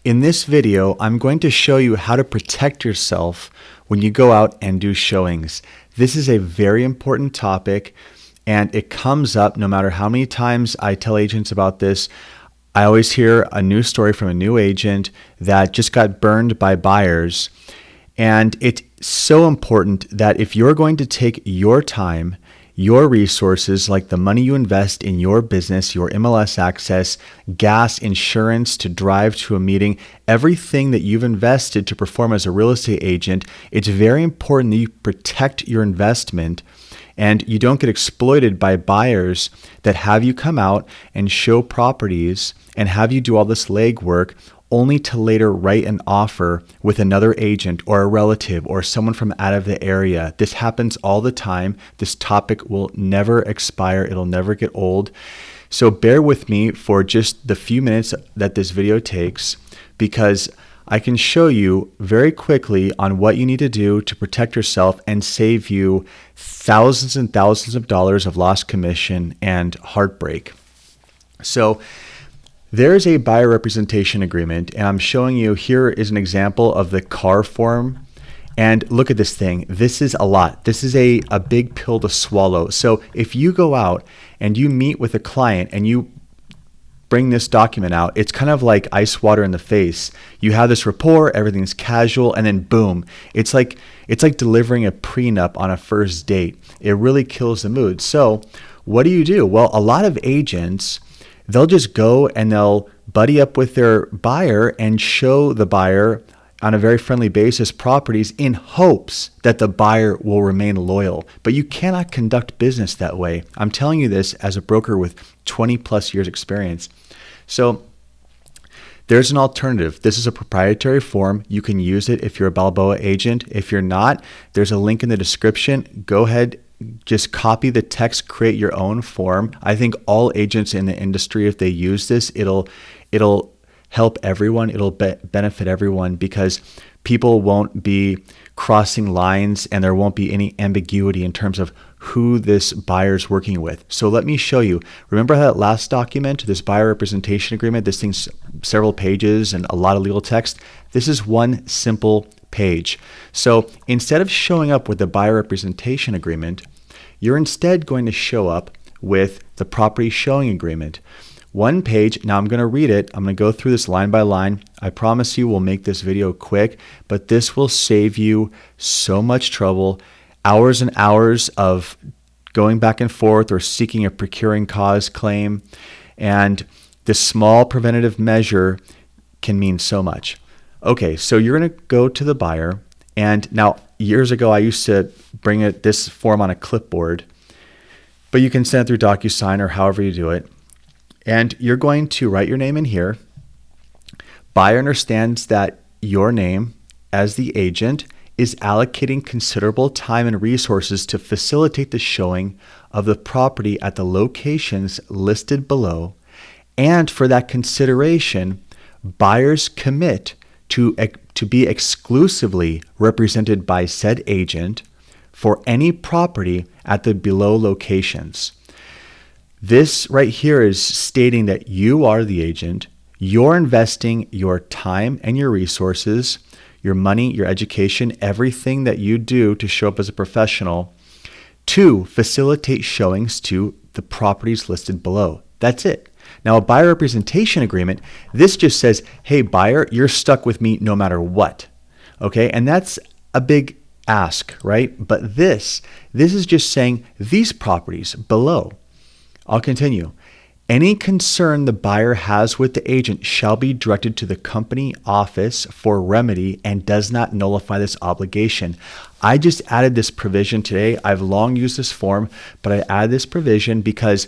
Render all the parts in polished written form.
In this video, I'm going to show you how to protect yourself when you go out and do showings. This is a very important topic, and it comes up no matter how many times I tell agents about this. I always hear a new story from a new agent that just got burned by buyers. And it's so important that if you're going to take your time, your resources, like the money you invest in your business, your MLS access, gas, insurance to drive to a meeting, everything that you've invested to perform as a real estate agent, it's very important that you protect your investment and you don't get exploited by buyers that have you come out and show properties and have you do all this legwork only to later write an offer with another agent or a relative or someone from out of the area. This happens all the time. This topic will never expire. It'll never get old. So bear with me for just the few minutes that this video takes, because I can show you very quickly on what you need to do to protect yourself and save you thousands and thousands of dollars of lost commission and heartbreak. So there's a buyer representation agreement, and I'm showing you here is an example of the CAR form. And look at this thing. This is a lot. This is a big pill to swallow. So if you go out and you meet with a client and you bring this document out, it's kind of like ice water in the face. You have this rapport, everything's casual, and then boom, it's like delivering a prenup on a first date. It really kills the mood. So what do? Well, a lot of agents, they'll just go and they'll buddy up with their buyer and show the buyer on a very friendly basis properties in hopes that the buyer will remain loyal. But you cannot conduct business that way. I'm telling you this as a broker with 20 plus years experience. So there's an alternative. This is a proprietary form. You can use it if you're a Balboa agent. If you're not, there's a link in the description. Go ahead, just copy the text, create your own form. I think all agents in the industry, if they use this, it'll help everyone. It'll benefit everyone because people won't be crossing lines and there won't be any ambiguity in terms of who this buyer's working with. So let me show you. Remember that last document, this buyer representation agreement? This thing's several pages and a lot of legal text. This is one simple page. So instead of showing up with the buyer representation agreement, you're instead going to show up with the property showing agreement. One page. Now I'm going to read it. I'm going to go through this line by line. I promise you we'll make this video quick, but this will save you so much trouble, hours and hours of going back and forth or seeking a procuring cause claim. And this small preventative measure can mean so much. Okay, so you're going to go to the buyer. And now years ago, I used to bring this form on a clipboard, but you can send it through DocuSign or however you do it. And you're going to write your name in here. Buyer understands that your name as the agent is allocating considerable time and resources to facilitate the showing of the property at the locations listed below. And for that consideration, buyers commit to be exclusively represented by said agent for any property at the below locations. This right here is stating that you are the agent. You're investing your time and your resources, your money, your education, everything that you do to show up as a professional to facilitate showings to the properties listed below. That's it. Now, a buyer representation agreement, this just says, hey, buyer, you're stuck with me no matter what. Okay, and that's a big ask, right? But this is just saying these properties below. I'll continue. Any concern the buyer has with the agent shall be directed to the company office for remedy and does not nullify this obligation. I just added this provision today. I've long used this form, but I added this provision because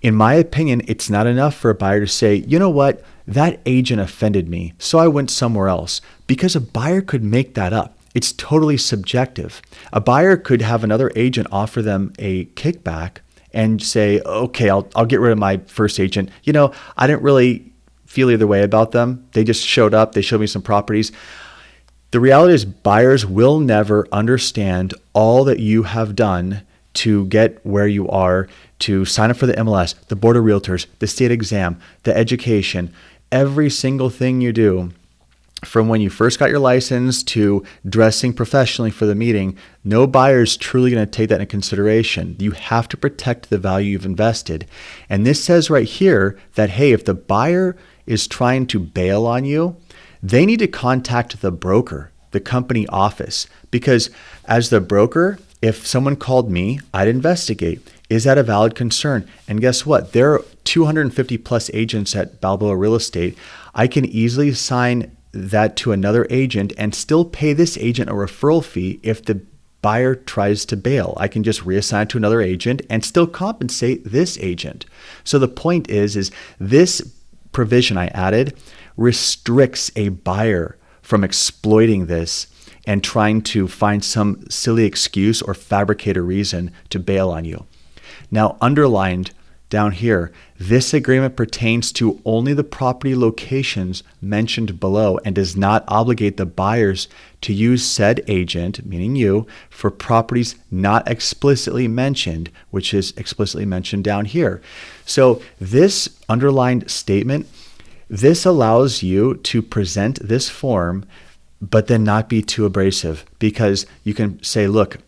in my opinion, it's not enough for a buyer to say, you know what, that agent offended me, so I went somewhere else, because a buyer could make that up. It's totally subjective. A buyer could have another agent offer them a kickback and say, okay, I'll get rid of my first agent. You know, I didn't really feel either way about them. They just showed up. They showed me some properties. The reality is buyers will never understand all that you have done to get where you are, to sign up for the MLS, the Board of Realtors, the state exam, the education, every single thing you do from when you first got your license to dressing professionally for the meeting, no buyer is truly going to take that into consideration. You have to protect the value you've invested. And this says right here that, hey, if the buyer is trying to bail on you, they need to contact the broker, the company office, because as the broker, if someone called me, I'd investigate. Is that a valid concern? And guess what? There are 250 plus agents at Balboa Real Estate. I can easily assign that to another agent and still pay this agent a referral fee if the buyer tries to bail. I can just reassign to another agent and still compensate this agent. So the point is this provision I added restricts a buyer from exploiting this and trying to find some silly excuse or fabricate a reason to bail on you. Now, underlined down here, this agreement pertains to only the property locations mentioned below and does not obligate the buyers to use said agent, meaning you, for properties not explicitly mentioned, which is explicitly mentioned down here. So this underlined statement, this allows you to present this form, but then not be too abrasive, because you can say, look,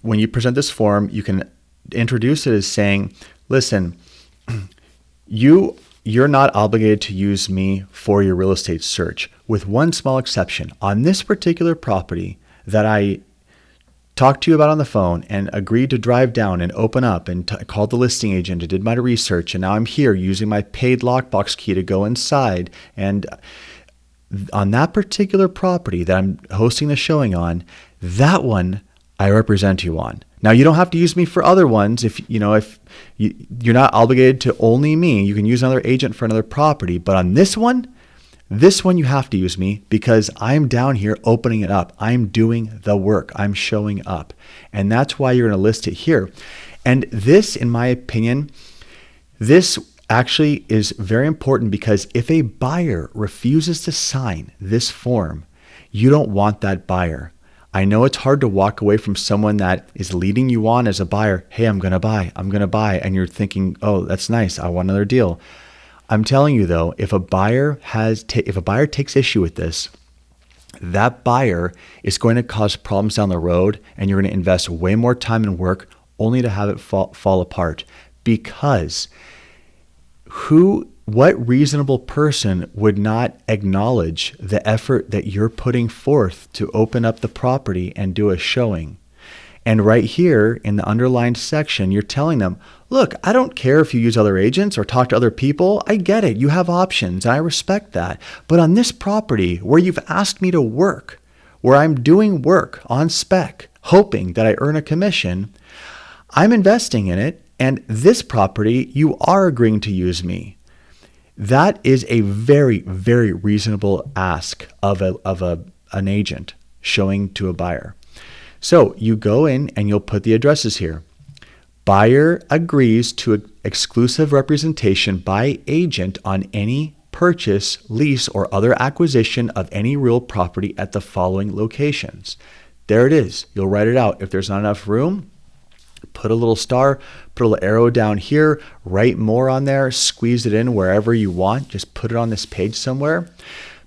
when you present this form, you can introduce it as saying, listen, you're not obligated to use me for your real estate search, with one small exception. On this particular property that I talked to you about on the phone and agreed to drive down and open up and called the listing agent and did my research, and now I'm here using my paid lockbox key to go inside. And on that particular property that I'm hosting the showing on, that one I represent you on. Now, you don't have to use me for other ones. If you're not obligated to only me, you can use another agent for another property. But on this one you have to use me because I'm down here opening it up. I'm doing the work. I'm showing up. And that's why you're going to list it here. And this, in my opinion, this actually is very important, because if a buyer refuses to sign this form, you don't want that buyer. I know it's hard to walk away from someone that is leading you on as a buyer. Hey, I'm going to buy. And you're thinking, oh, that's nice. I want another deal. I'm telling you though, if a buyer takes issue with this, that buyer is going to cause problems down the road, and you're going to invest way more time and work only to have it fall apart. Because what reasonable person would not acknowledge the effort that you're putting forth to open up the property and do a showing? And right here in the underlined section, you're telling them, look, I don't care if you use other agents or talk to other people. I get it. You have options, and I respect that. But on this property where you've asked me to work, where I'm doing work on spec, hoping that I earn a commission, I'm investing in it. And this property, you are agreeing to use me. That is a very, very reasonable ask of an agent showing to a buyer. So you go in and you'll put the addresses here. Buyer agrees to exclusive representation by agent on any purchase, lease, or other acquisition of any real property at the following locations. There it is. You'll write it out. If there's not enough room, put a little star, put a little arrow down here, write more on there, squeeze it in wherever you want. Just put it on this page somewhere.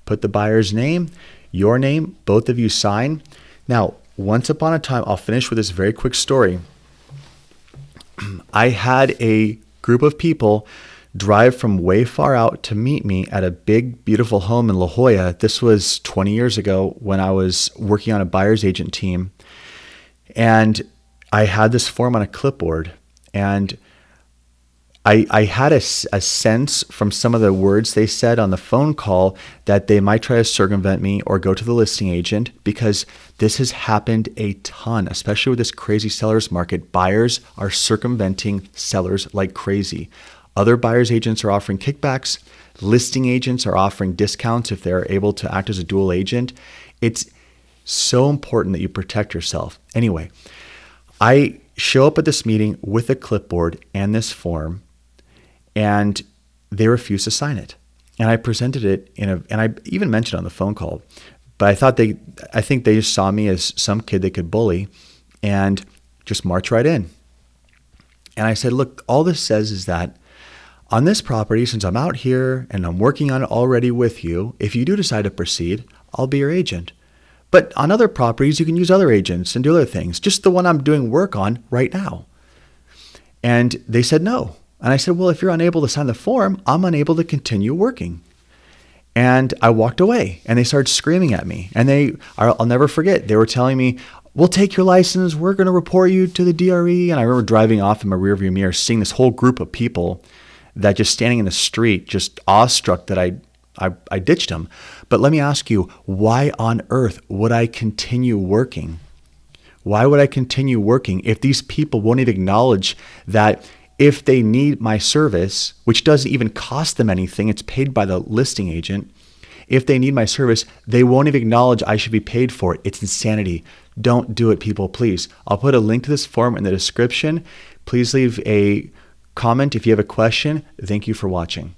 Put the buyer's name, your name, both of you sign. Now, once upon a time, I'll finish with this very quick story. I had a group of people drive from way far out to meet me at a big, beautiful home in La Jolla. This was 20 years ago when I was working on a buyer's agent team. And I had this form on a clipboard, and I had a sense from some of the words they said on the phone call that they might try to circumvent me or go to the listing agent, because this has happened a ton, especially with this crazy seller's market. Buyers are circumventing sellers like crazy. Other buyers agents are offering kickbacks. Listing agents are offering discounts if they're able to act as a dual agent. It's so important that you protect yourself. Anyway, I show up at this meeting with a clipboard and this form, and they refused to sign it. And I presented it and I even mentioned on the phone call, but I think they just saw me as some kid they could bully and just march right in. And I said, look, all this says is that On this property, since I'm out here and I'm working on it already with you, if you do decide to proceed, I'll be your agent. But on other properties, you can use other agents and do other things, just the one I'm doing work on right now. And they said no. And I said, well, if you're unable to sign the form, I'm unable to continue working. And I walked away and they started screaming at me. And I'll never forget, they were telling me, we'll take your license. We're going to report you to the DRE. And I remember driving off in my rearview mirror, seeing this whole group of people that just standing in the street, just awestruck that I ditched them. But let me ask you, why on earth would I continue working? Why would I continue working if these people won't even acknowledge that if they need my service, which doesn't even cost them anything, it's paid by the listing agent. If they need my service, they won't even acknowledge I should be paid for it. It's insanity. Don't do it, people, please. I'll put a link to this form in the description. Please leave a comment if you have a question. Thank you for watching.